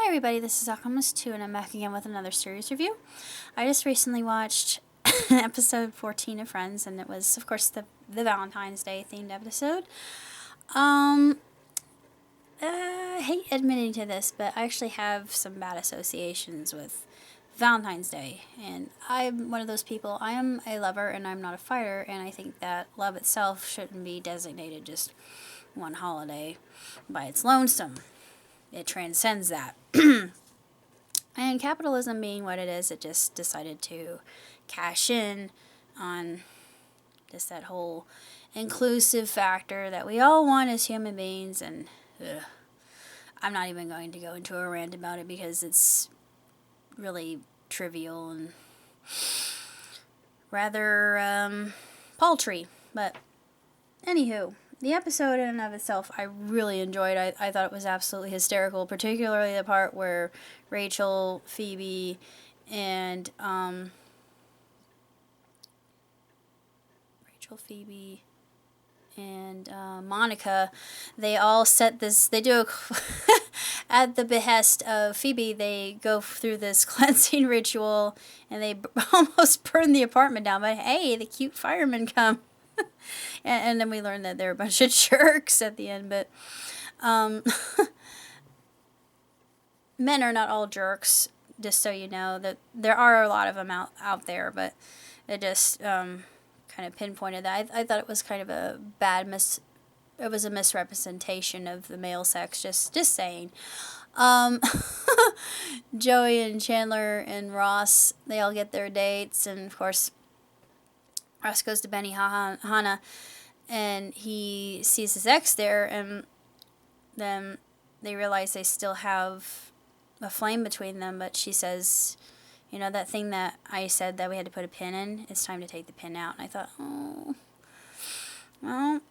everybody, this is Alchemist2 and I'm back again with another series review. I just recently watched episode 14 of Friends, and it was, of course, the Valentine's Day themed episode. I hate admitting to this, but I actually have some bad associations with Valentine's Day, and I'm one of those people. I am a lover and I'm not a fighter, and I think that love itself shouldn't be designated just one holiday by its lonesome. It transcends that. And capitalism being what it is, it just decided to cash in on just that whole inclusive factor that we all want as human beings. And I'm not even going to go into a rant about it because it's really trivial and rather paltry. But anywho, the episode in and of itself, I really enjoyed. I thought it was absolutely hysterical, particularly the part where Rachel, Phoebe, and Monica, they all set this, they do at the behest of Phoebe, they go through this cleansing ritual, and they almost burn the apartment down, but hey, the cute firemen come. And then we learned that they're a bunch of jerks at the end, but men are not all jerks, just so you know. That there are a lot of them out there, but it just kind of pinpointed that. I thought it was kind of a bad it was a misrepresentation of the male sex, just saying. Joey and Chandler and Ross, they all get their dates, and of course Ross goes to Benihana, and he sees his ex there, and then they realize they still have a flame between them, but she says, you know, that thing that I said that we had to put a pin in, it's time to take the pin out. And I thought, oh, well,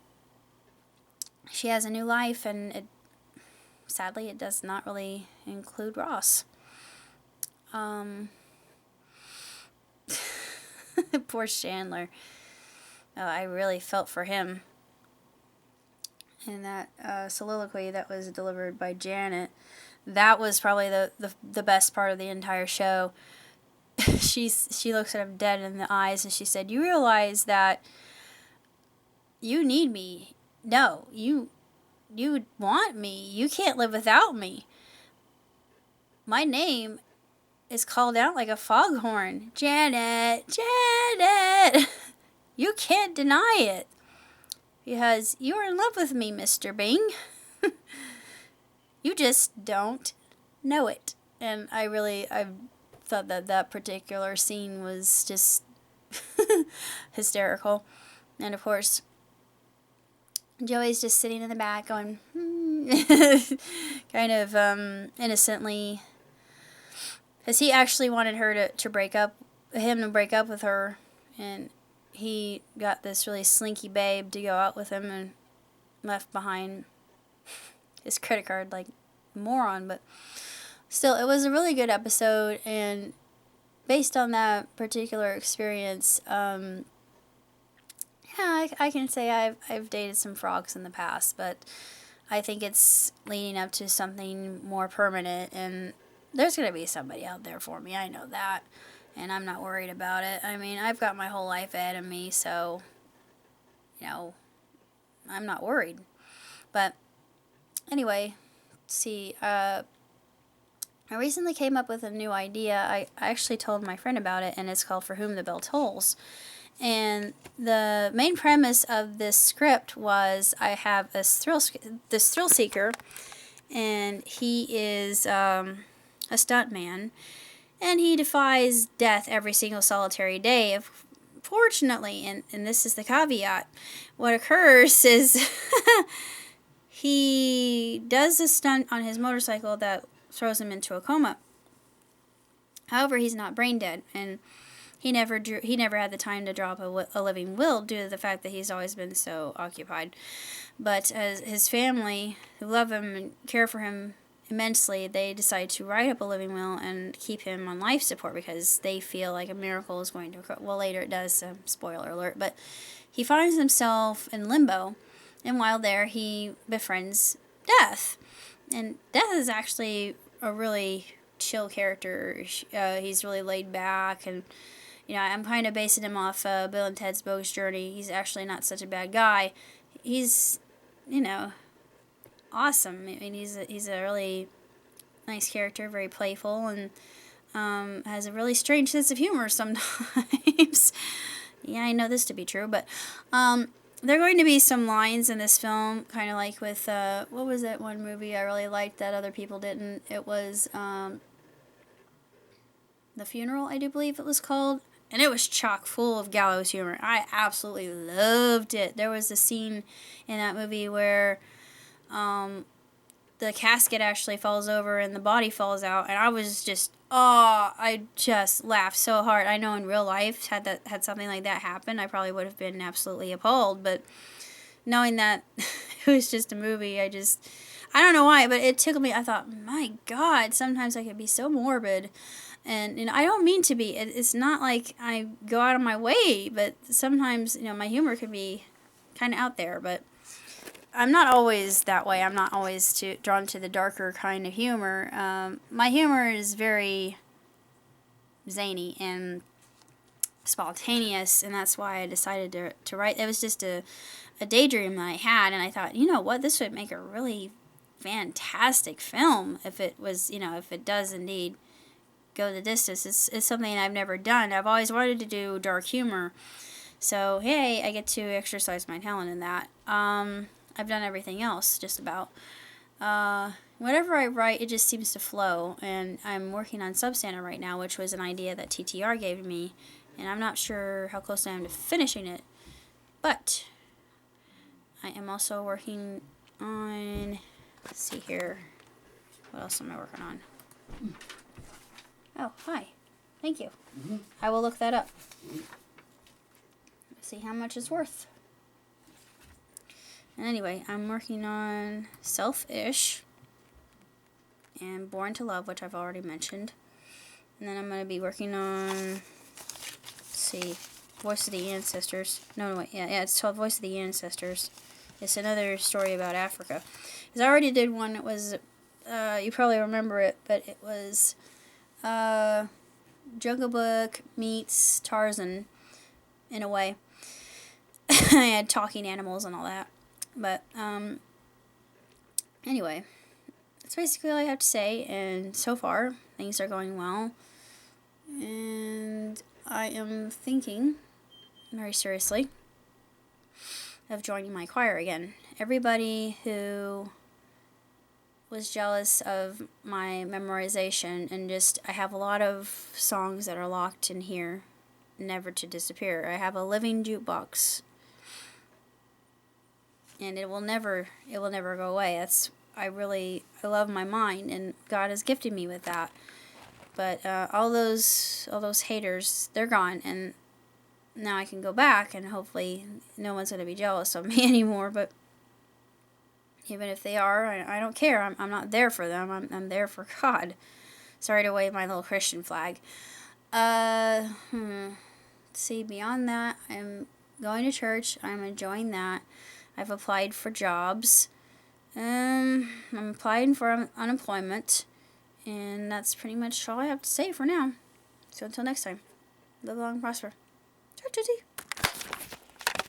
she has a new life, and sadly it does not really include Ross. Poor Chandler. Oh, I really felt for him. And that soliloquy that was delivered by Janet, that was probably the best part of the entire show. She looks at him dead in the eyes, and she said, "You realize that you need me. No, you want me. You can't live without me. My name is called out like a foghorn. Janet, Janet, you can't deny it. Because you're in love with me, Mr. Bing. You just don't know it." And I thought that particular scene was just hysterical. And of course, Joey's just sitting in the back going, kind of innocently, because he actually wanted her to break up with her, and he got this really slinky babe to go out with him and left behind his credit card like a moron. But still, it was a really good episode, and based on that particular experience, yeah, I can say I've dated some frogs in the past, but I think it's leading up to something more permanent, and there's going to be somebody out there for me. I know that, and I'm not worried about it. I mean, I've got my whole life ahead of me, so, you know, I'm not worried. But anyway, let's see, I recently came up with a new idea. I actually told my friend about it, and it's called For Whom the Bell Tolls. And the main premise of this script was, I have this thrill seeker, and he is a stuntman, and he defies death every single solitary day. Fortunately, and this is the caveat, what occurs is he does a stunt on his motorcycle that throws him into a coma. However, he's not brain dead, and he never had the time to draw up a living will due to the fact that he's always been so occupied. But as his family, who love him and care for him immensely, they decide to write up a living will and keep him on life support because they feel like a miracle is going to occur. Well, later it does, spoiler alert, but he finds himself in limbo, and while there he befriends death. And death is actually a really chill character. He's really laid back, and I'm kind of basing him off Bill and Ted's Bogus Journey. He's actually not such a bad guy. He's, awesome. I mean, he's a really nice character, very playful, and has a really strange sense of humor sometimes. Yeah, I know this to be true, but there are going to be some lines in this film, kind of like with, what was that one movie I really liked that other people didn't? It was The Funeral, I do believe it was called. And it was chock full of gallows humor. I absolutely loved it. There was a scene in that movie where the casket actually falls over and the body falls out, and I was just, I just laughed so hard. I know in real life, had something like that happen, I probably would have been absolutely appalled, but knowing that it was just a movie, I don't know why, but it tickled me. I thought, my God, sometimes I could be so morbid, and I don't mean to be. It's not like I go out of my way, but sometimes, my humor can be kind of out there, but I'm not always that way. I'm not always drawn to the darker kind of humor. My humor is very zany and spontaneous, and that's why I decided to write. It was just a daydream that I had, and I thought, you know what, this would make a really fantastic film if it was, if it does indeed go the distance. It's something I've never done. I've always wanted to do dark humor, so hey, I get to exercise my talent in that. I've done everything else, just about. Whenever I write, it just seems to flow, and I'm working on Sub-Santa right now, which was an idea that TTR gave me, and I'm not sure how close I am to finishing it, but I am also working on, let's see here, what else am I working on? Oh, hi. Thank you. I will look that up. See how much it's worth. And anyway, I'm working on Selfish and Born to Love, which I've already mentioned. And then I'm going to be working on, let's see, Voice of the Ancestors. No, wait, yeah, it's called Voice of the Ancestors. It's another story about Africa. Because I already did one, it was, you probably remember it, but it was Jungle Book meets Tarzan, in a way. I had talking animals and all that. But, anyway, that's basically all I have to say, and so far, things are going well, and I am thinking, very seriously, of joining my choir again. Everybody who was jealous of my memorization, and I have a lot of songs that are locked in here, never to disappear. I have a living jukebox, and it will never go away. I love my mind, and God has gifted me with that. But all those haters, they're gone, and now I can go back, and hopefully no one's going to be jealous of me anymore. But even if they are, I don't care. I'm not there for them. I'm there for God. Sorry to wave my little Christian flag. See, beyond that, I'm going to church. I'm enjoying that. I've applied for jobs. I'm applying for unemployment. And that's pretty much all I have to say for now. So until next time, live long and prosper. Ciao, ciao, ciao.